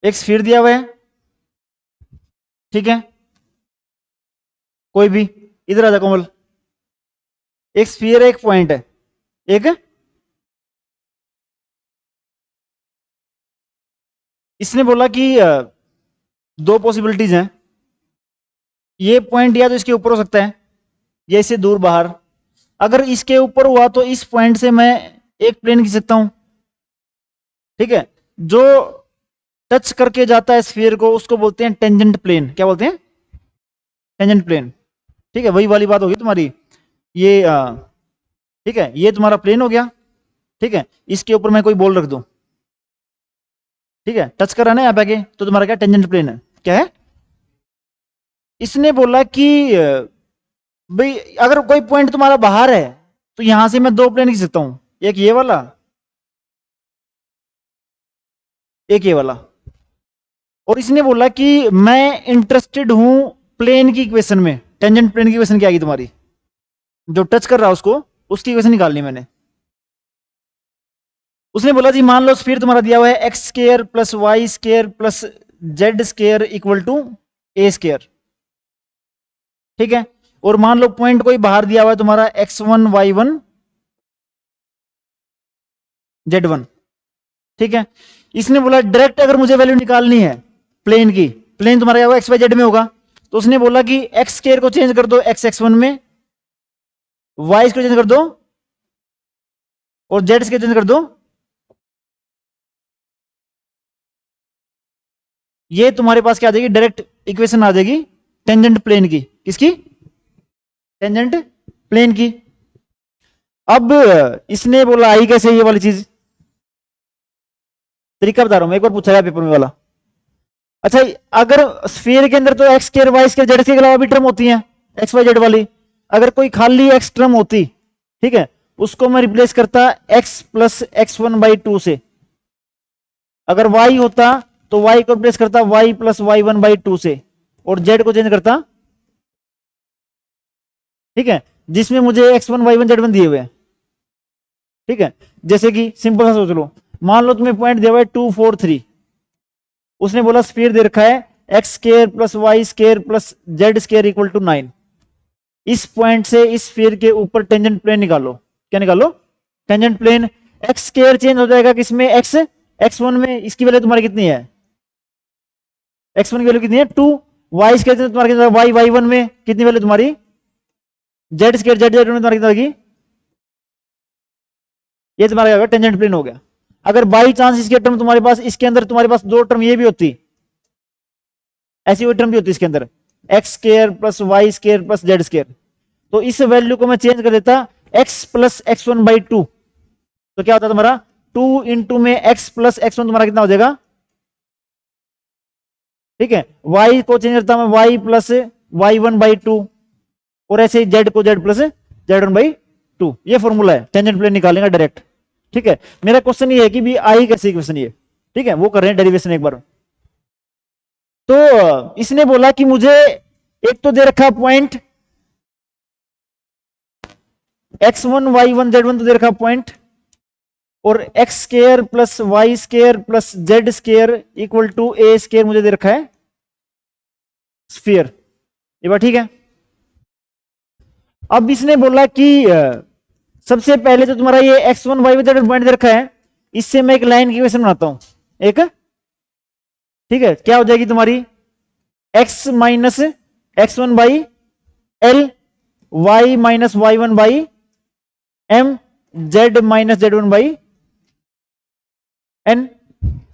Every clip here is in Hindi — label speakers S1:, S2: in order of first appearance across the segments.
S1: एक स्फीयर दिया हुआ है, ठीक है, कोई भी, इधर आ जा कोमल। एक स्फीयर है, एक पॉइंट है, एक इसने बोला कि दो पॉसिबिलिटीज हैं, ये पॉइंट या तो इसके ऊपर हो सकता है या इससे दूर बाहर। अगर इसके ऊपर हुआ तो इस पॉइंट से मैं एक प्लेन खींच सकता हूं, ठीक है। जो टच करके जाता है स्फीयर को उसको बोलते हैं टेंजेंट प्लेन। क्या बोलते हैं? टेंजेंट प्लेन, ठीक है। वही वाली बात होगी तुम्हारी, ये ठीक है, ये तुम्हारा प्लेन हो गया, ठीक है। इसके ऊपर मैं कोई बॉल रख दूं, ठीक है, टच कर रहा है ना यहाँ पे आके, तो तुम्हारा क्या टेंजेंट प्लेन है, क्या है। इसने बोला कि भाई अगर कोई पॉइंट तुम्हारा बाहर है तो यहां से मैं दो प्लेन खींच सकता हूं, एक ये वाला, एक ये वाला। और इसने बोला कि मैं इंटरेस्टेड हूं प्लेन की इक्वेशन में। टेंजेंट प्लेन की इक्वेशन क्या आएगी तुम्हारी, जो टच कर रहा है उसको, उसकी इक्वेशन निकालनी मैंने। उसने बोला जी मान लो स्फीयर तुम्हारा दिया हुआ है x square plus y square plus z square equal to a square, ठीक है। और मान लो पॉइंट कोई बाहर दिया हुआ है तुम्हारा x1 y1 z1, ठीक है। इसने बोला डायरेक्ट अगर मुझे वैल्यू निकालनी है प्लेन की, प्लेन तुम्हारा एक्स वाई जेड में होगा, तो उसने बोला कि एक्स स्केयर को चेंज कर दो एक्स x1 में, वाई को चेंज कर दो और जेड स्केयर चेंज कर दो। ये तुम्हारे पास क्या आ जाएगी, डायरेक्ट इक्वेशन आ जाएगी टेंजेंट प्लेन की। किसकी? टेंजेंट प्लेन की। अब इसने बोला आई कैसे ये वाली चीज, तरीका बता रहा हूं मैं, एक बार पूछा है पेपर में वाला। अच्छा, अगर स्फीयर के अंदर तो x square y square z के अलावा भी टर्म होती हैं, एक्स वाई जेड वाली, अगर कोई खाली एक्स टर्म होती, ठीक है, उसको मैं रिप्लेस करता एक्स प्लस x1/2 से। अगर y होता तो y को रिप्लेस करता y प्लस y1/2 से, और z को चेंज करता, ठीक है, जिसमें मुझे x1 y1 z1 दिए हुए हैं, ठीक है। जैसे कि सिंपल सा सोच लो, मान लो तुम्हें पॉइंट दिया हुआ है 2 4 3, उसने बोला स्फीयर दे रखा है x square plus y square plus z square equal to 9। इस पॉइंट से इस स्फीयर के ऊपर टेंजेंट प्लेन निकालो। क्या निकालो? Tangent plane. X square change हो जाएगा किसमें, एक्स x1 में, इसकी वैल्यू तुम्हारी कितनी है, x1 की वैल्यू कितनी है 2। वाई स्केयर तुम्हारा कितना, वाई y1 में कितनी वैल्यू तुम्हारी, जेड स्केयर जेड जेड में तुम्हारी कितना होगी, ये तुम्हारा क्या होगा, टेंजेंट प्लेन हो गया। अगर बाई चांस इसके टर्म तुम्हारे पास, इसके अंदर तुम्हारे पास दो टर्म ये भी होती, ऐसी कोई टर्म भी होती इसके अंदर, x square plus y square plus z square, तो इस वैल्यू को मैं चेंज कर देता एक्स प्लस x1/2, तो क्या होता तुम्हारा 2 इंटू में x प्लस x1 तुम्हारा कितना हो जाएगा, ठीक है। y को चेंज करता मैं y प्लस y1/2, और ऐसे ही z को z प्लस z1/2। ये फॉर्मूला है, टेंजेंट प्लेन निकालेंगे डायरेक्ट, ठीक है। मेरा क्वेश्चन ये है कि भी आई कैसे इक्वेशन, ये ठीक है, वो कर रहे हैं डेरिवेशन एक बार। तो इसने बोला कि मुझे एक तो दे रखा पॉइंट x1 y1 z1 तो दे रखा पॉइंट, और x square plus y square plus z square equal to a square मुझे दे रखा है स्फीयर। ये बात ठीक है। अब इसने बोला कि सबसे पहले तो तुम्हारा ये x1 y1 z1 पॉइंट दे रखा है, इससे मैं एक लाइन की इक्वेशन बनाता हूं, एक, ठीक है। क्या हो जाएगी तुम्हारी, x minus x1/L, y minus y1/M, z minus z1/N,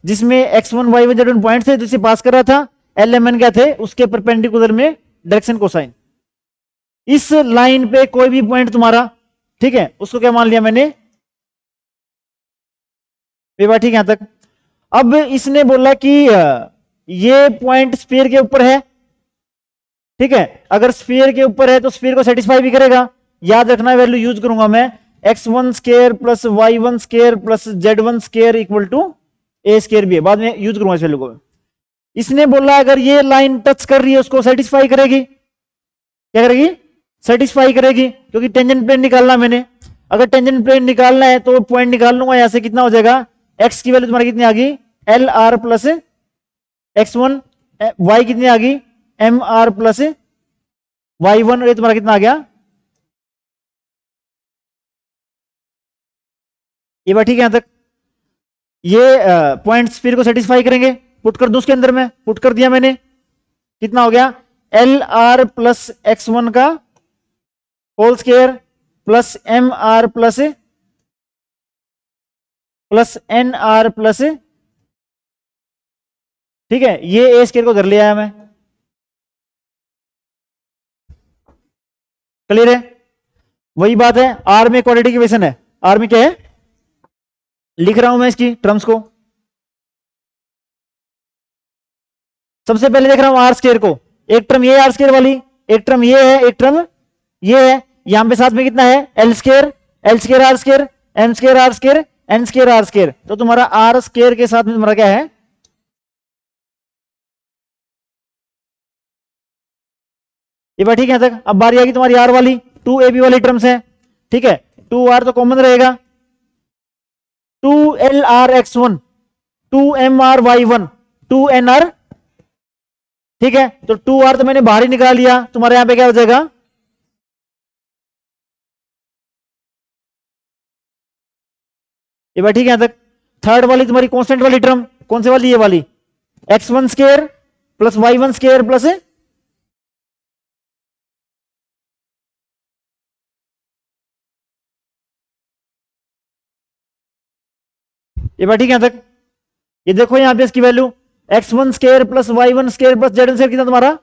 S1: जिसमें x1 y1 z1 पॉइंट थे जिसे पास कर रहा था, L M N क्या थे, उसके परपेंडिकुलर में डायरेक्शन कोसाइन। इस लाइन पे कोई भी पॉइंट तुम्हारा, ठीक है, उसको क्या मान लिया मैंने, ये बात ठीक है यहां तक। अब इसने बोला कि ये पॉइंट स्फीयर के ऊपर है, ठीक है। अगर स्फीयर के ऊपर है तो स्फीयर को सेटिस्फाई भी करेगा। याद रखना वैल्यू यूज करूंगा मैं, x1 square plus y1 square plus z1 square equal to a square भी है, बाद में यूज करूंगा इस वैल्यू को। इसने बोला अगर ये लाइन टच कर रही है उसको सेटिस्फाई करेगी, क्या करेगी, सेटिस्फाई करेगी, क्योंकि टेंजेंट प्लेन निकालना मैंने। अगर टेंजेंट प्लेन निकालना है तो पॉइंट निकाल लूंगा यहां से, कितना हो जाएगा, x की वैल्यू तुम्हारी कितनी आ गई, L R plus x1 y कितनी आ गई एम आर प्लस y1, ये तुम्हारा कितना आ गया, ये बात ठीक है यहां तक। ये पॉइंट्स फिर को सेटिस्फाई करेंगे, पुट कर दूं उसके अंदर में, पुट कर दिया मैंने, कितना हो गया L R plus X one का whole square plus M R plus N R plus, ठीक है, ये ए स्क्वायर को घर ले आया मैं, क्लियर है। वही बात है आर में क्वाड्रेटिक इक्वेशन है, आर में क्या है, लिख रहा हूं मैं इसकी टर्म्स को। सबसे पहले देख रहा हूं आर स्क्वायर को, एक टर्म ये आर स्क्वायर वाली, एक टर्म ये है, एक टर्म ये है, यहां पे साथ में कितना है l square, l square r square, m square r square, n square r square, तो तुम्हारा आर स्क्वायर के साथ में तुम्हारा क्या है, ये बात ठीक है तक। अब बारी आएगी तुम्हारी आर वाली, टू ए बी वाली टर्म्स है, ठीक है, टू आर तो कॉमन रहेगा, two l r x one, two m r y one, two n r, ठीक है, तो टू आर तो मैंने बाहर ही निकाल लिया, तुम्हारे यहां पे क्या हो जाएगा, ये बात ठीक है यहां तक। थर्ड वाली तुम्हारी कांस्टेंट वाली टर्म कौन सी वाली, ये वाली x one square plus y one square plus, ये बात ठीक है यहां तक। ये देखो यहां पे इसकी value x one square plus y one square plus z one square कितना तुम्हारा,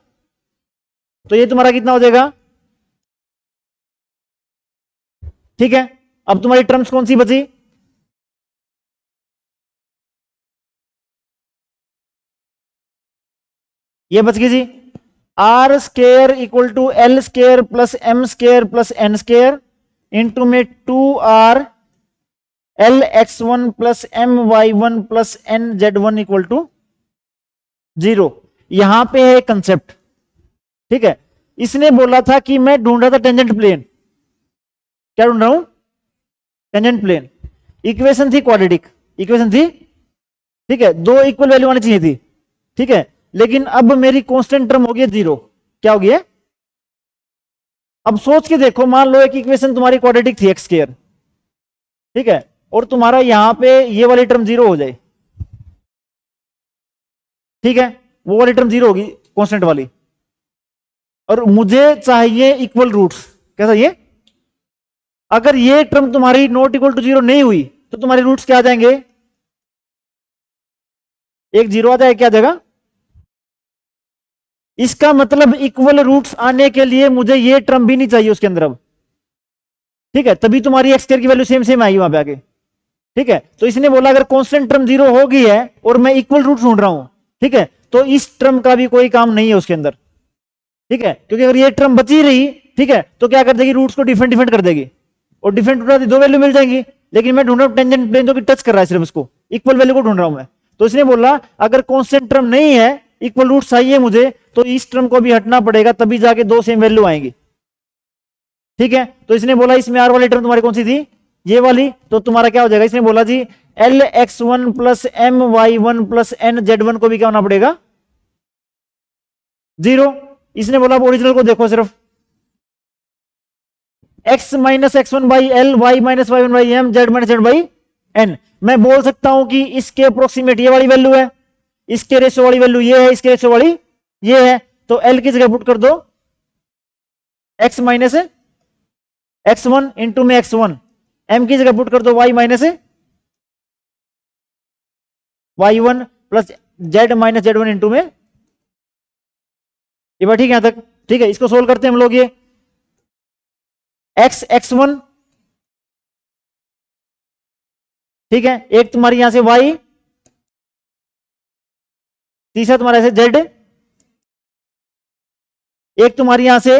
S1: तो ये तुम्हारा कितना हो जाएगा, ठीक है। अब तुम्हारी टर्म्स कौन सी बची, ये बच गई जी, R square equal to L square plus M square plus N square into में two R L x one plus M Y one plus N Z one equal to 0। यहां पे है कंसेप्ट, ठीक है, इसने बोला था कि मैं ढूंढ रहा था टेंजेंट प्लेन, क्या ढूंढ रहा हूं, टेंजेंट प्लेन, इक्वेशन थी क्वाड्रेटिक इक्वेशन थी, ठीक है, दो इक्वल वैल्यू आनी चाहिए थी, ठीक है, लेकिन अब मेरी कांस्टेंट टर्म हो गई 0, क्या हो गया, अब सोच के देखो, मान लो एक इक्वेशन तुम्हारी क्वाड्रेटिक थी एक्स स्क्वायर, ठीक है, और तुम्हारा यहां पे ये वाली टर्म 0 हो जाए, ठीक है, वो वाली टर्म 0 होगी कांस्टेंट वाली, और मुझे चाहिए इक्वल रूट्स, कैसा ये, अगर ये टर्म तुम्हारी नॉट इक्वल टू 0 नहीं हुई तो तुम्हारे रूट्स क्या आ जाएंगे, एक 0 आ जाएगा, क्या आ जाएगा, इसका मतलब इक्वल रूट्स आने के लिए मुझे ये टर्म भी नहीं चाहिए उसके अंदर अब, ठीक है, तभी तुम्हारी एक्स स्क्वायर की वैल्यू सेम सेम आई वहां पे आके, ठीक है, तो इसने बोला अगर कांस्टेंट टर्म 0 हो गई है और मैं इक्वल रूट ढूंढ रहा हूं, ठीक है, तो इस टर्म का भी कोई काम नहीं है उसके अंदर, ठीक है, क्योंकि अगर ये टर्म बची रही, ठीक है, तो क्या कर देगी, रूट्स को डिफरेंट डिफरेंट कर देगी, और डिफरेंट उठा दी दो वैल्यू मिल जाएंगी, लेकिन मैं ढूंढ रहा हूं टेंजेंट प्लेन जो कि टच कर रहा है सिर्फ उसको, इक्वल वैल्यू को ढूंढ रहा हूं मैं, तो इसने बोला अगर कांस्टेंट टर्म नहीं है, इक्वल रूट चाहिए मुझे, तो इस टर्म को भी हटना पड़ेगा, तभी जाके दो सेम वैल्यू आएंगी, ठीक है, तो इसने बोला इसमें आर वाली टर्म तुम्हारी कौन सी थी, ये वाली, तो तुम्हारा क्या हो जाएगा, इसने बोला जी l x one plus M Y one plus N Z one को भी क्या होना पड़ेगा 0। इसने बोला ओरिजिनल को देखो सिर्फ, x minus x one by l, y minus y one by m, z minus z by n, मैं बोल सकता हूं कि इसके अप्रोक्सीमेट ये वाली वैल्यू है, इसके रेशो वाली वैल्यू ये है, इसके रेशो वाली ये है, तो एल की जगह पुट कर दो x minus x one into में एक्स वन, एम की जगह पुट कर दो y minus y one plus z minus z one into में, ये बात ठीक है यहां तक, ठीक है, इसको सोल्व करते हैं हम लोग, ये एक्स एक्स वन, ठीक है, एक तुम्हारी यहां से वाई, तीसरा तुम्हारा ऐसे जेड, एक तुम्हारी यहां से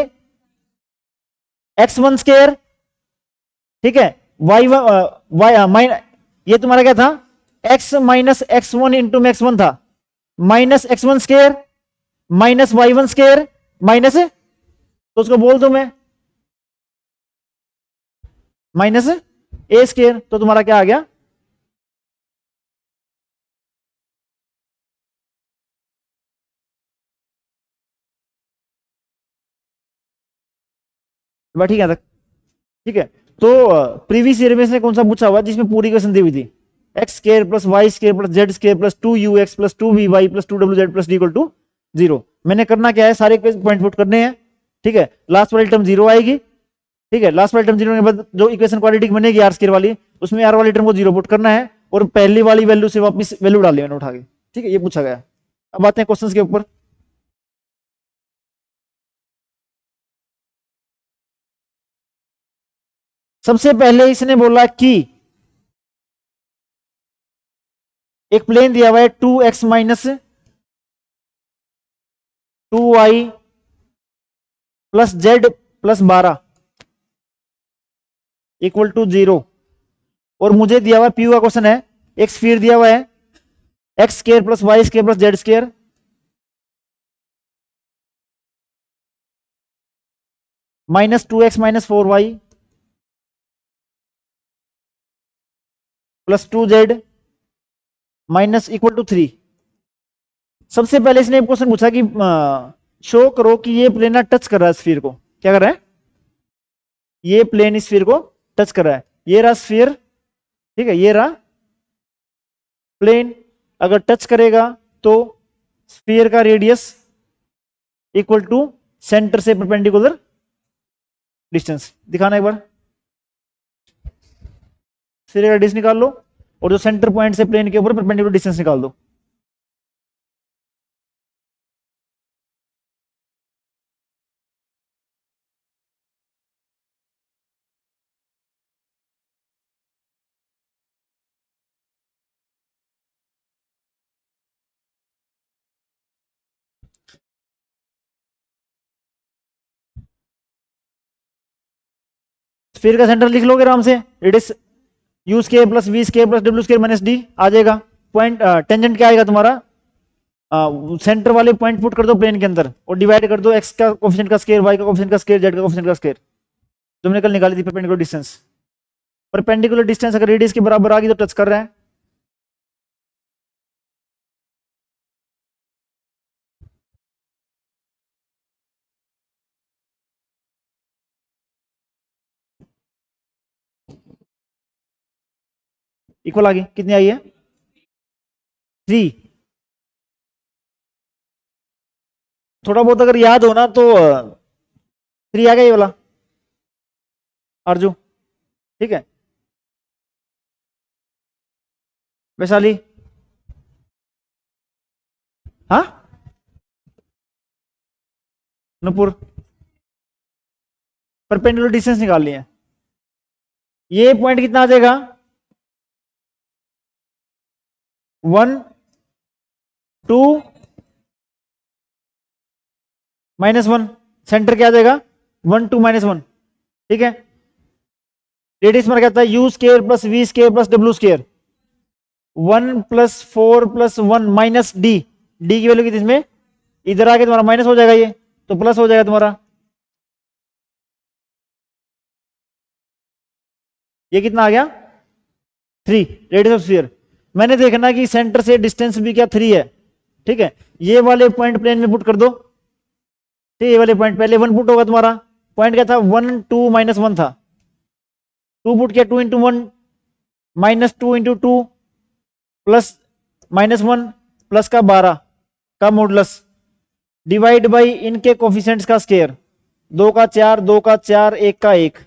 S1: एक्स वन स्केयर, ठीक है, वाई वाई ये तुम्हारा क्या था, x minus x one into में एक्स वन था, minus x one square minus y one square minus, तो उसको बोल दो मैं माइनस ए स्केयर, तो तुम्हारा क्या आ गया, बात ठीक है यहाँ तक? ठीक है, तो प्रीवियस ईयर में से कौन सा पूछा हुआ जिसमें पूरी इक्वेशन दी हुई थी, x square plus y square plus z square plus 2ux plus 2vy plus 2wz plus d equal to 0। मैंने करना क्या है, सारे पॉइंट पुट करने हैं। ठीक है, लास्ट वाली टर्म 0 आएगी। ठीक है, लास्ट वाली टर्म 0 के बाद जो इक्वेशन क्वाड्रेटिक बनेगी आर स्केयर वाली, उसमें आर वाली टर्म को 0 पुट करना है और पहली वाली वैल्यू से वापस वैल्यू डाली मैंने उठा के। ठीक है, ये पूछा गया। अब आते हैं क्वेश्चन के ऊपर। सबसे पहले इसने बोला कि एक प्लेन दिया हुआ है 2x minus 2y plus z plus 12 equal to 0। और मुझे दिया हुआ पी का क्वेश्चन है, एक स्फीयर दिया हुआ है x square plus y square plus z square minus 2x minus 4y plus 2z minus equal to 3। सबसे पहले इसने क्वेश्चन पूछा कि शो करो कि ये प्लेन टच कर रहा है स्फीयर को। क्या कर रहा है? ये प्लेन स्फीयर को टच कर रहा है। ये रहा स्फीयर, ठीक है, ये रहा प्लेन। अगर टच करेगा तो स्फीयर का रेडियस इक्वल टू सेंटर से परपेंडिकुलर डिस्टेंस। दिखाना एक बार, स्फीयर का रेडियस निकाल लो और जो सेंटर पॉइंट से प्लेन के ऊपर परपेंडिकुलर डिस्टेंस निकाल दो। स्फीयर का सेंटर लिख लोगे आराम से, radius U square plus we square plus W square minus D आ जाएगा। पॉइंट टेंजेंट क्या आएगा तुम्हारा, सेंटर वाले पॉइंट पुट कर दो प्लेन के अंदर और डिवाइड कर दो एक्स का कोफिशिएंट का स्केयर, वाई का कोफिशिएंट का स्केयर, जेड का कोफिशिएंट का स्केयर, जो हमने कल निकाली थी परपेंडिकुलर डिस्टेंस। परपेंडिकुलर डिस्टेंस अगर रेडियस के बराबर आ गई तो टच कर रहा है। इक्वल आ गई, कितनी आई है? 3। थोड़ा बहुत अगर याद हो ना तो 3 आ गया ये वाला अर्जु। ठीक है, वैशाली। हाँ, नूपुर। परपेंडिकुलर डिस्टेंस निकाल लिए। ये पॉइंट कितना आ जाएगा, 1 2 -1। सेंटर क्या आ जाएगा, 1 2 -1। ठीक है, रेडियस में कहता है u square plus we square plus W square 1 plus 4 plus 1 minus d. D की वैल्यू कितनी इसमें, इधर आके तुम्हारा माइनस हो जाएगा, ये तो प्लस हो जाएगा तुम्हारा। ये कितना आ गया, 3, रेडियस ऑफ स्फीयर। मैंने देखना कि सेंटर से डिस्टेंस भी क्या 3 है। ठीक है, ये वाले पॉइंट प्लेन में पुट कर दो। ठीक है, ये वाले पॉइंट पहले 1 पुट होगा तुम्हारा। पॉइंट क्या था, 1 2 -1 था। 2 पुट किया, 2 इंटू 1 -2 इंटू 2 प्लस -1 प्लस का 12 का मॉडुलस डिवाइड बाई इनके कोफिशिएंट्स का स्केयर, 2 का 4 2 का 4 1 का 1।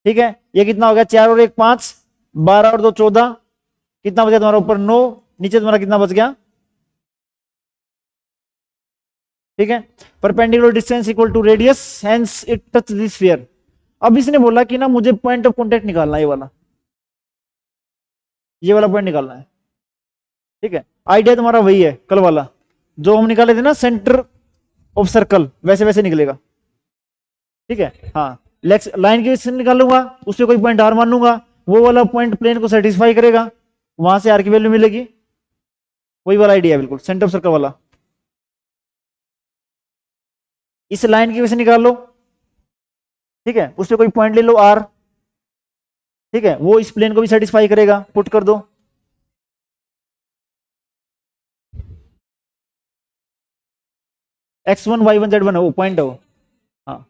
S1: ठीक है, ये कितना हो गया, 4 और 1 5, 12 और 2 14, कितना बचा तुम्हारा ऊपर 9, नीचे तुम्हारा कितना बच गया। ठीक है, perpendicular distance equal to radius hence it touch this sphere. अब इसने बोला कि ना मुझे पॉइंट ऑफ कांटेक्ट निकालना है, ये वाला पॉइंट निकालना है। ठीक है, आइडिया तुम्हारा वही है कल वाला जो हम निकाले थे ना, सेंटर ऑफ सर्कल, वैसे वैसे निकलेगा। ठीक है, हाँ, लाइन की से निकालूंगा, उससे कोई पॉइंट आर मान लूंगा, वो वाला पॉइंट प्लेन को सेटिस्फाई करेगा, वहां से आर की वैल्यू मिलेगी। वही वाला आइडिया है बिल्कुल, सेंटर ऑफ सर्कल वाला। इस लाइन की वजह से निकाल लो। ठीक है, उससे कोई पॉइंट ले लो आर। ठीक है, वो इस प्लेन को भी सेटिस्फाई करेगा, पुट कर दो। x1 y1 z1 है वो पॉइंट है वो। हाँ,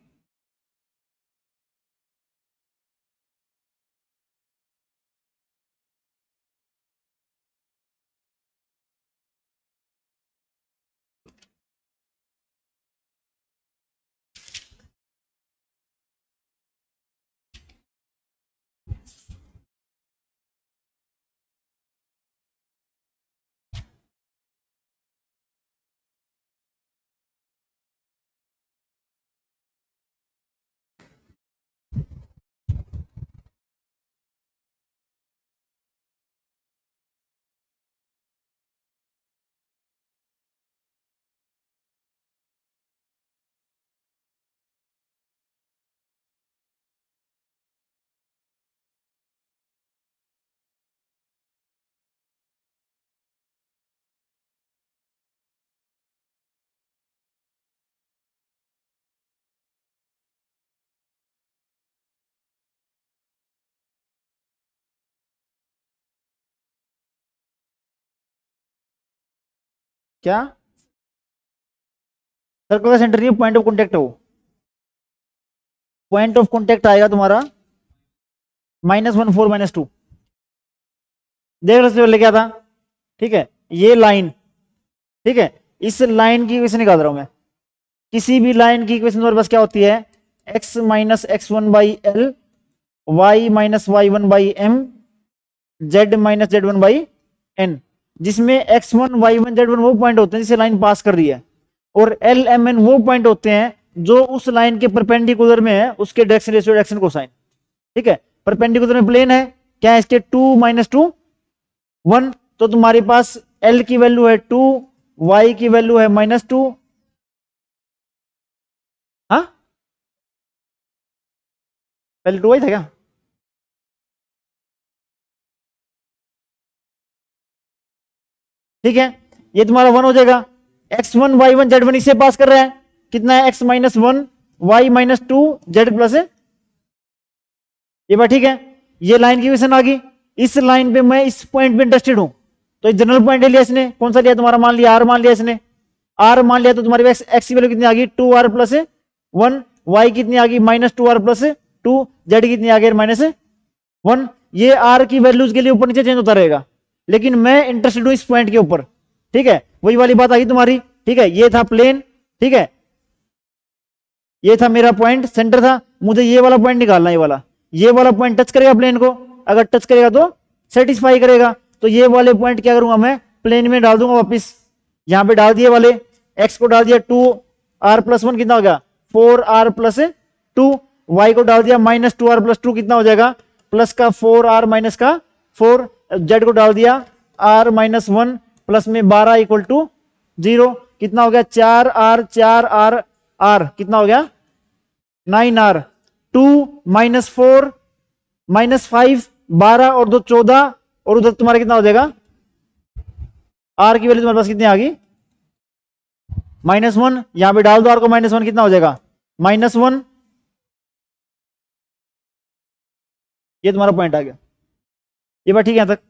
S1: क्या सर्कल का सेंटर नहीं, पॉइंट ऑफ कॉन्टेक्ट हो, पॉइंट ऑफ कॉन्टेक्ट आएगा तुम्हारा -1 4 -2। देख लो लेके क्या था, ठीक है, ये लाइन, ठीक है, इस लाइन की इक्वेशन निकाल रहा हूं मैं। किसी भी लाइन की इक्वेशन तुम्हारे पास क्या होती है, x minus x1/l, y minus y1 by m, z minus z1 by n, जिसमें x1 y1 z1 वो पॉइंट होते हैं जिसे लाइन पास कर रही है, और l m n वो पॉइंट होते हैं जो उस लाइन के परपेंडिकुलर में है, उसके डायरेक्शन रेशियो डायरेक्शन कोसाइन। ठीक है, परपेंडिकुलर में प्लेन है, क्या है इसके 2 - 2 1, तो तुम्हारे पास l की वैल्यू है 2, y की वैल्यू है -2। हाँ, पहले 2y था क्या? ठीक है, ये तुम्हारा 1 हो जाएगा। x1 y1 z1 इसे पास कर रहा है, कितना है x -1 y -2 z प्लस, ये बात ठीक है। ये लाइन की इक्वेशन आ गई। इस लाइन पे मैं इस पॉइंट पे इंटरेस्टेड हूं, तो जनरल पॉइंट लिया इसने, कौन सा लिया तुम्हारा, मान लिया r मान लिया इसने, r मान लिया, तो तुम्हारी x की वैल्यू कितनी आ गई 2r प्लस 1, y कितनी आ गई -2r प्लस 2, z कितनी आ गई -1। ये r की वैल्यूज के लिए ऊपर नीचे चेंज होता रहेगा, लेकिन मैं इंटरेस्टेड हूं इस पॉइंट के ऊपर। ठीक है, वही वाली बात आ गई तुम्हारी। ठीक है, ये था प्लेन, ठीक है, ये था मेरा पॉइंट, सेंटर था, मुझे ये वाला पॉइंट निकालना है, ये वाला पॉइंट टच करेगा प्लेन को, अगर टच करेगा तो सेटिस्फाई करेगा, तो ये वाले पॉइंट क्या करूंगा मैं, प्लेन में डाल दूंगा वापिस। यहां पे डाल दिए वाले, x को डाल दिया 2r प्लस 1, कितना हो गया 4r प्लस 2, y को डाल दिया -2r प्लस 2, कितना हो जाएगा प्लस का 4r माइनस का 4, z को डाल दिया r माइनस 1 प्लस में 12 इक्वल टू 0, कितना हो गया 4r 4r r, कितना हो गया 9r, 2 -4 -5 12 और 2 14, और उधर तुम्हारा कितना हो जाएगा, r की वैल्यू तुम्हारे पास कितनी आ गई -1, यहां पे डाल दो r को -1, कितना हो जाएगा -1। ये तुम्हारा पॉइंट आ गया, ये बात ठीक है यहां तक।